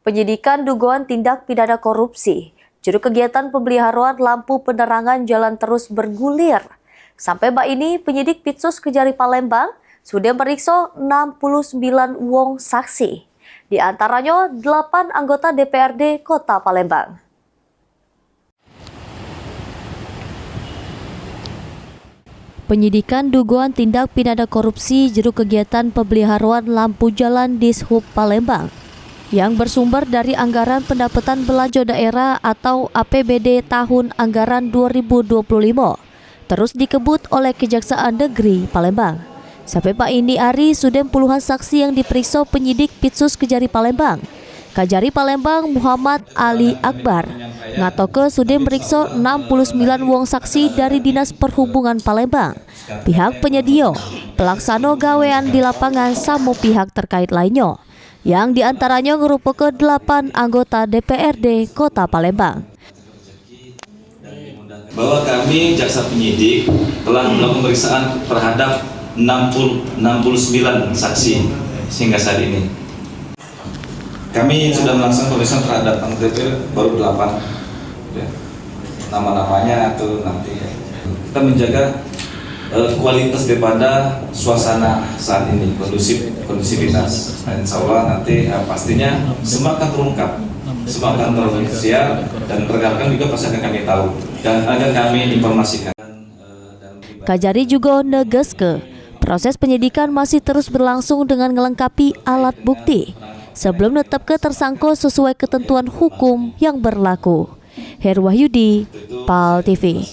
Penyidikan dugaan tindak pidana korupsi. Juru kegiatan pemeliharaan lampu penerangan jalan terus bergulir. Sampai mbak ini penyidik Pitsus Kejari Palembang sudah meriksa 69 wong saksi. Di antaranya 8 anggota DPRD Kota Palembang. Penyidikan dugaan tindak pidana korupsi juru kegiatan pemeliharaan lampu jalan Dishub Palembang yang bersumber dari anggaran pendapatan belanja daerah atau APBD tahun anggaran 2025 terus dikebut oleh Kejaksaan Negeri Palembang. Sampai Pak ini hari sudah puluhan saksi yang diperiksa penyidik Pitsus Kejari Palembang. Kajari Palembang Muhammad Ali Akbar ngatoke sudah meriksa 69 wong saksi dari Dinas Perhubungan Palembang, pihak penyedia, pelaksana gawean di lapangan sama pihak terkait lainnya, yang diantaranya merupakan 8 anggota DPRD Kota Palembang. Bahwa kami jaksa penyidik telah melakukan pemeriksaan terhadap 69 saksi sehingga saat ini. Kami sudah melaksanakan pemeriksaan terhadap anggota DPR baru 8. Ya. Nama-namanya atau nanti kita menjaga kualitas daripada suasana saat ini, kondusivitas. Nah, insya Allah nanti pastinya semua akan terungkap, semua akan tersiar dan rekan-rekan juga pasti akan kami tahu dan akan kami informasikan. Kajari juga negeske proses penyidikan masih terus berlangsung dengan melengkapi alat bukti sebelum tetap ke tersangka sesuai ketentuan hukum yang berlaku. Herwahyudi, PAL TV.